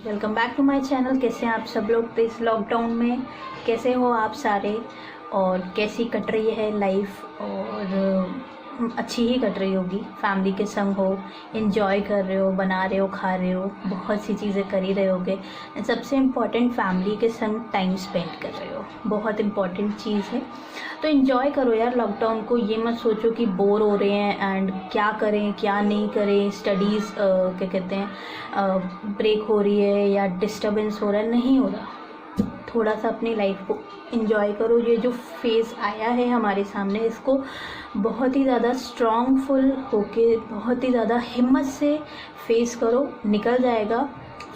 Welcome back to my channel. कैसे हैं आप सब लोग? तो इस लॉकडाउन में कैसे हो आप सारे और कैसी कट रही है लाइफ? और अच्छी ही कट रही होगी, फैमिली के संग हो, एंजॉय कर रहे हो, बना रहे हो, खा रहे हो, बहुत सी चीज़ें कर ही रहे होगे। एंड सबसे इम्पॉर्टेंट फैमिली के संग टाइम स्पेंड कर रहे हो, बहुत इम्पॉर्टेंट चीज़ है। तो एंजॉय करो यार लॉकडाउन को। ये मत सोचो कि बोर हो रहे हैं एंड क्या करें क्या नहीं करें, स्टडीज़ क्या कहते हैं ब्रेक हो रही है या डिस्टर्बेंस हो रहा है, नहीं हो रहा। थोड़ा सा अपनी लाइफ को एंजॉय करो। ये जो फेज़ आया है हमारे सामने, इसको बहुत ही ज़्यादा स्ट्रॉन्गफुल होके, बहुत ही ज़्यादा हिम्मत से फेस करो, निकल जाएगा।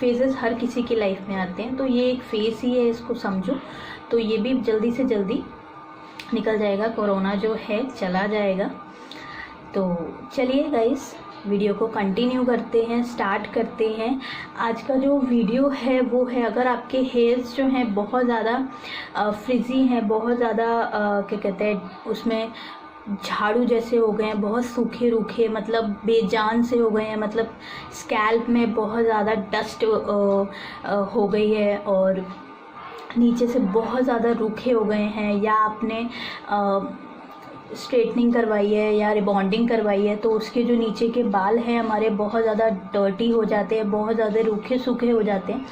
फेजेस हर किसी की लाइफ में आते हैं, तो ये एक फेज़ ही है, इसको समझो। तो ये भी जल्दी से जल्दी निकल जाएगा, कोरोना जो है चला जाएगा। तो चलिए गाइस, वीडियो को कंटिन्यू करते हैं, स्टार्ट करते हैं। आज का जो वीडियो है वो है, अगर आपके हेयर्स जो हैं बहुत ज़्यादा फ्रिजी हैं, बहुत ज़्यादा क्या कहते हैं उसमें झाड़ू जैसे हो गए हैं, बहुत सूखे रूखे, मतलब बेजान से हो गए हैं, मतलब स्कैल्प में बहुत ज़्यादा डस्ट हो गई है और नीचे से बहुत ज़्यादा रूखे हो गए हैं, या आपने स्ट्रेटनिंग करवाई है या रिबॉन्डिंग करवाई है, तो उसके जो नीचे के बाल हैं हमारे बहुत ज़्यादा डर्टी हो जाते हैं, बहुत ज़्यादा रूखे सूखे हो जाते हैं।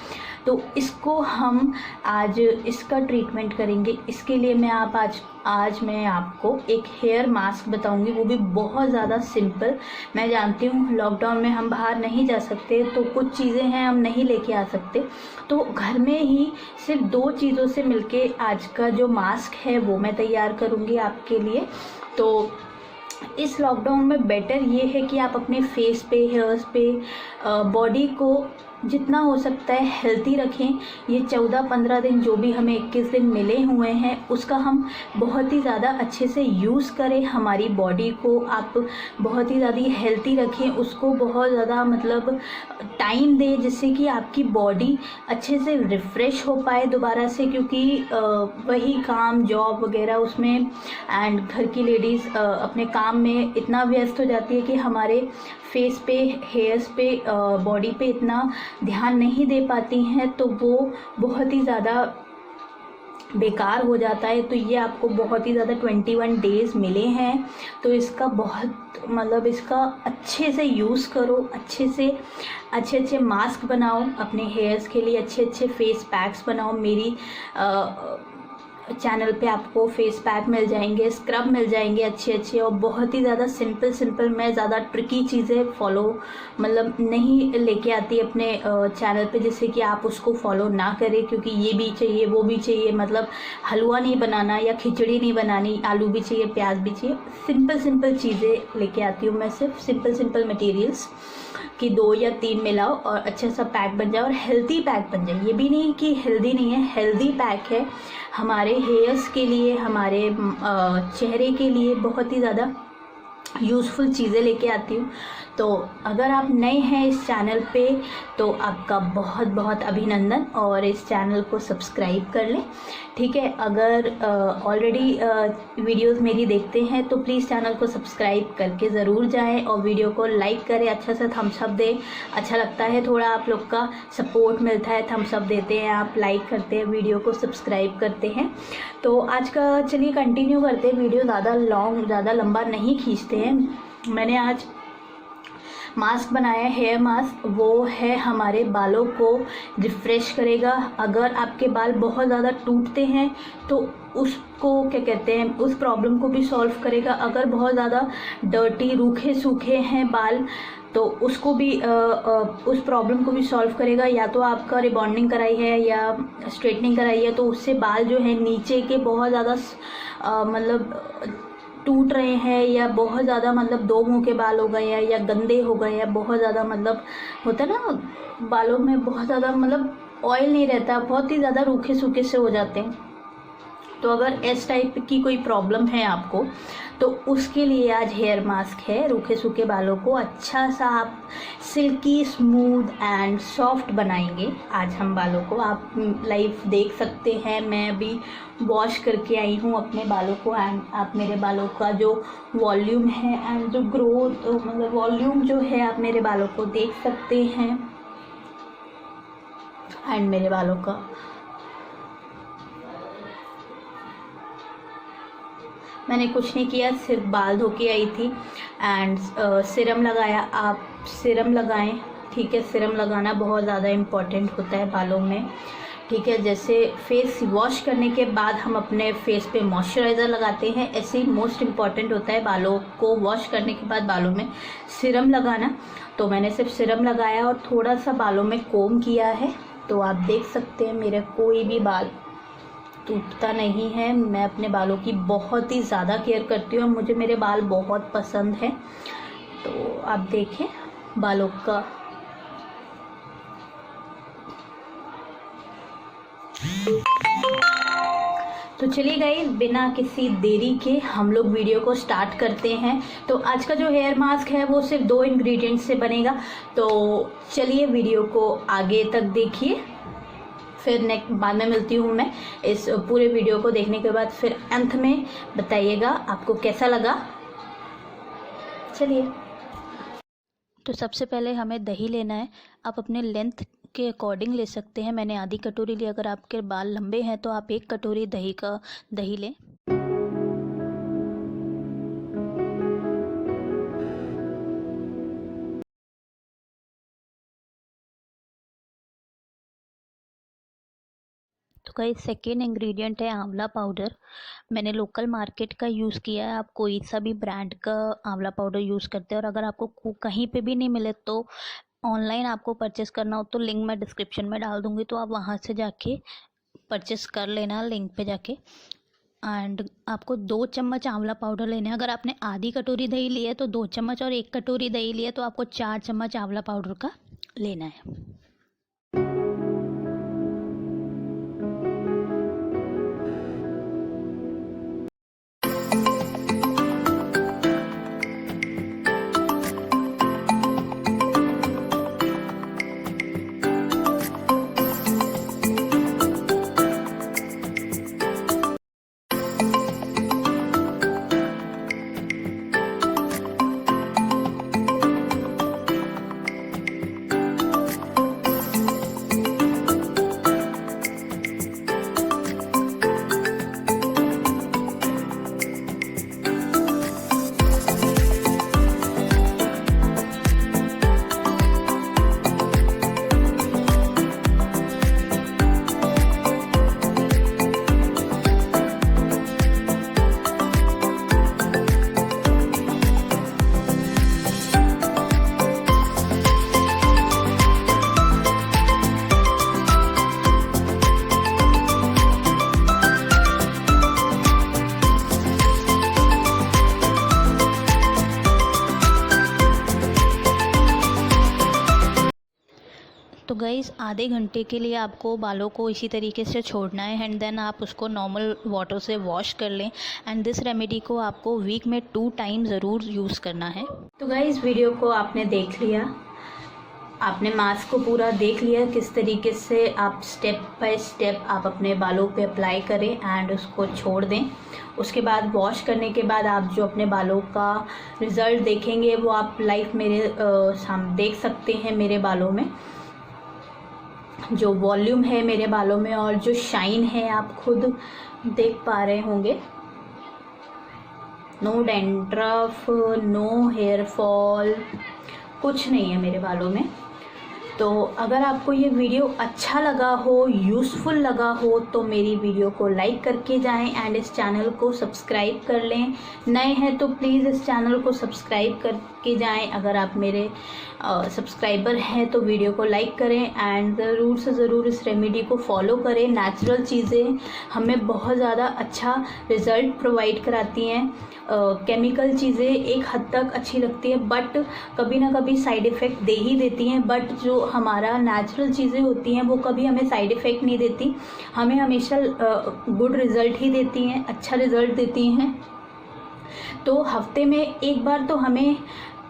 तो इसको हम आज इसका ट्रीटमेंट करेंगे। इसके लिए मैं आज मैं आपको एक हेयर मास्क बताऊंगी, वो भी बहुत ज़्यादा सिंपल। मैं जानती हूँ लॉकडाउन में हम बाहर नहीं जा सकते, तो कुछ चीज़ें हैं हम नहीं लेके आ सकते, तो घर में ही सिर्फ 2 चीज़ों से मिलके आज का जो मास्क है वो मैं तैयार करूँगी आपके लिए। तो इस लॉकडाउन में बेटर ये है कि आप अपने फेस पे, हेयर्स पे, बॉडी को जितना हो सकता है हेल्दी रखें। ये 14-15 दिन जो भी हमें 21 दिन मिले हुए हैं, उसका हम बहुत ही ज़्यादा अच्छे से यूज़ करें। हमारी बॉडी को आप बहुत ही ज़्यादा हेल्दी रखें, उसको बहुत ज़्यादा मतलब टाइम दें, जिससे कि आपकी बॉडी अच्छे से रिफ़्रेश हो पाए दोबारा से। क्योंकि वही काम, जॉब वगैरह उसमें एंड घर की लेडीज़ अपने काम में इतना व्यस्त हो जाती है कि हमारे फेस पे, हेयर्स पे, बॉडी पे इतना ध्यान नहीं दे पाती हैं, तो वो बहुत ही ज़्यादा बेकार हो जाता है। तो ये आपको बहुत ही ज़्यादा 21 डेज़ मिले हैं, तो इसका बहुत मतलब इसका अच्छे से यूज़ करो, अच्छे मास्क बनाओ अपने हेयर्स के लिए, अच्छे फेस पैक्स बनाओ। मेरी चैनल पे आपको फेस पैक मिल जाएंगे, स्क्रब मिल जाएंगे अच्छे और बहुत ही ज़्यादा सिंपल। मैं ज़्यादा ट्रिकी चीज़ें फॉलो मतलब नहीं लेके आती अपने चैनल पे, जिससे कि आप उसको फॉलो ना करें, क्योंकि ये भी चाहिए वो भी चाहिए, मतलब हलवा नहीं बनाना या खिचड़ी नहीं बनानी, आलू भी चाहिए, प्याज भी चाहिए। सिंपल चीज़ें लेके आती हूँ मैं, सिर्फ सिंपल मटेरियल्स कि 2 या 3 मिलाओ और अच्छा सा पैक बन जाए और हेल्दी पैक बन जाए। ये भी नहीं कि हेल्दी नहीं है, हेल्दी पैक है हमारे हेयर्स के लिए, हमारे चेहरे के लिए बहुत ही ज़्यादा यूज़फुल चीज़ें लेके आती हूँ। तो अगर आप नए हैं इस चैनल पे तो आपका बहुत अभिनंदन, और इस चैनल को सब्सक्राइब कर लें, ठीक है। अगर ऑलरेडी वीडियोस मेरी देखते हैं तो प्लीज़ चैनल को सब्सक्राइब करके ज़रूर जाएं और वीडियो को लाइक करें, अच्छा सा थम्स अप दें। अच्छा लगता है, थोड़ा आप लोग का सपोर्ट मिलता है, थम्स अप देते हैं आप, लाइक करते हैं, वीडियो को सब्सक्राइब करते हैं। तो आज का चलिए कंटिन्यू करते हैं। वीडियो ज़्यादा लंबा नहीं खींचते हैं। मैंने आज मास्क बनाया है, हेयर मास्क, वो है हमारे बालों को रिफ़्रेश करेगा। अगर आपके बाल बहुत ज़्यादा टूटते हैं तो उसको क्या कहते हैं, उस प्रॉब्लम को भी सॉल्व करेगा। अगर बहुत ज़्यादा डर्टी, रूखे सूखे हैं बाल, तो उसको भी उस प्रॉब्लम को भी सॉल्व करेगा। या तो आपका रिबॉन्डिंग कराई है या स्ट्रेटनिंग कराई है, तो उससे बाल जो है नीचे के बहुत ज़्यादा मतलब टूट रहे हैं, या बहुत ज़्यादा मतलब 2 मुंह के बाल हो गए हैं, या गंदे हो गए हैं, बहुत ज़्यादा मतलब होता है ना बालों में बहुत ज़्यादा मतलब ऑयल नहीं रहता, बहुत ही ज़्यादा रूखे सूखे से हो जाते हैं। तो अगर इस टाइप की कोई प्रॉब्लम है आपको, तो उसके लिए आज हेयर मास्क है। रूखे सूखे बालों को अच्छा सा आप सिल्की, स्मूथ एंड सॉफ्ट बनाएंगे। आज हम बालों को, आप लाइव देख सकते हैं, मैं अभी वॉश करके आई हूँ अपने बालों को, एंड आप मेरे बालों का जो वॉल्यूम है एंड जो ग्रोथ मतलब वॉल्यूम जो है आप मेरे बालों को देख सकते हैं। एंड मेरे बालों का। मैंने कुछ नहीं किया, सिर्फ बाल धो के आई थी एंड सीरम लगाया। आप सीरम लगाएं, ठीक है। सीरम लगाना बहुत ज़्यादा इम्पॉर्टेंट होता है बालों में, ठीक है। जैसे फेस वॉश करने के बाद हम अपने फेस पे मॉइस्चराइज़र लगाते हैं, ऐसे ही मोस्ट इम्पॉर्टेंट होता है बालों को वॉश करने के बाद बालों में सीरम लगाना। तो मैंने सिर्फ सीरम लगाया और थोड़ा सा बालों में कोम किया है। तो आप देख सकते हैं मेरे कोई भी बाल टूटता नहीं है। मैं अपने बालों की बहुत ही ज़्यादा केयर करती हूँ और मुझे मेरे बाल बहुत पसंद हैं। तो आप देखें बालों का। तो चलिए गाइस, बिना किसी देरी के हम लोग वीडियो को स्टार्ट करते हैं। तो आज का जो हेयर मास्क है वो सिर्फ 2 इंग्रेडिएंट्स से बनेगा। तो चलिए वीडियो को आगे तक देखिए, फिर बाद में मिलती हूँ मैं इस पूरे वीडियो को देखने के बाद। फिर अंत में बताइएगा आपको कैसा लगा। चलिए, तो सबसे पहले हमें दही लेना है। आप अपने लेंथ के अकॉर्डिंग ले सकते हैं। मैंने आधी कटोरी ली। अगर आपके बाल लंबे हैं तो आप 1 कटोरी दही लें। तो गाइस, सेकेंड इंग्रेडिएंट है आंवला पाउडर। मैंने लोकल मार्केट का यूज़ किया है। आप कोई सा भी ब्रांड का आंवला पाउडर यूज़ करते हैं। और अगर आपको कहीं पे भी नहीं मिले तो ऑनलाइन आपको परचेस करना हो तो लिंक मैं डिस्क्रिप्शन में डाल दूँगी, तो आप वहाँ से जाके परचेस कर लेना लिंक पे जाके। एंड आपको 2 चम्मच आंवला पाउडर लेना है। अगर आपने आधी कटोरी दही ली है तो 2 चम्मच, और 1 कटोरी दही ली है तो आपको 4 चम्मच आंवला पाउडर का लेना है। तो गाइस, आधे घंटे के लिए आपको बालों को इसी तरीके से छोड़ना है एंड देन आप उसको नॉर्मल वाटर से वॉश कर लें। एंड दिस रेमेडी को आपको वीक में 2 टाइम ज़रूर यूज़ करना है। तो गाइस, वीडियो को आपने देख लिया, आपने मास्क को पूरा देख लिया किस तरीके से आप स्टेप बाय स्टेप आप अपने बालों पे अप्लाई करें एंड उसको छोड़ दें। उसके बाद वॉश करने के बाद आप जो अपने बालों का रिज़ल्ट देखेंगे वो आप लाइव मेरे सामने देख सकते हैं। मेरे बालों में जो वॉल्यूम है मेरे बालों में और जो शाइन है आप खुद देख पा रहे होंगे। No dandruff, no hair fall, कुछ नहीं है मेरे बालों में। तो अगर आपको ये वीडियो अच्छा लगा हो, यूज़फुल लगा हो, तो मेरी वीडियो को लाइक करके जाएं एंड इस चैनल को सब्सक्राइब कर लें। नए हैं तो प्लीज़ इस चैनल को सब्सक्राइब करके जाएं। अगर आप मेरे सब्सक्राइबर हैं तो वीडियो को लाइक करें एंड ज़रूर से ज़रूर इस रेमेडी को फॉलो करें। नेचुरल चीज़ें हमें बहुत ज़्यादा अच्छा रिज़ल्ट प्रोवाइड कराती हैं। केमिकल चीज़ें एक हद तक अच्छी लगती है बट कभी ना कभी साइड इफ़ेक्ट दे ही देती हैं। बट जो हमारा नेचुरल चीज़ें होती हैं वो कभी हमें साइड इफ़ेक्ट नहीं देती, हमें हमेशा गुड रिज़ल्ट ही देती हैं, अच्छा रिज़ल्ट देती हैं। तो हफ्ते में एक बार तो हमें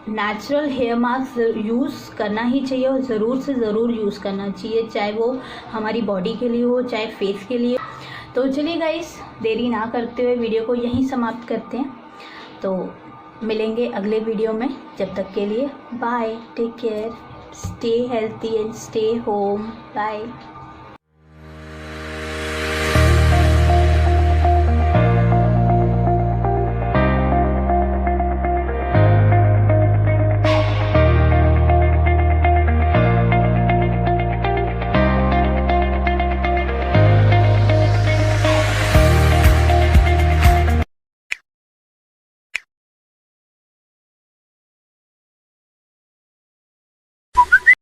नेचुरल हेयर मास्क यूज़ करना ही चाहिए और ज़रूर से ज़रूर यूज़ करना चाहिए, चाहे वो हमारी बॉडी के लिए हो चाहे फेस के लिए। तो चलिए गाइस, देरी ना करते हुए वीडियो को यहीं समाप्त करते हैं। तो मिलेंगे अगले वीडियो में, जब तक के लिए bye, take care, stay healthy and stay home, bye.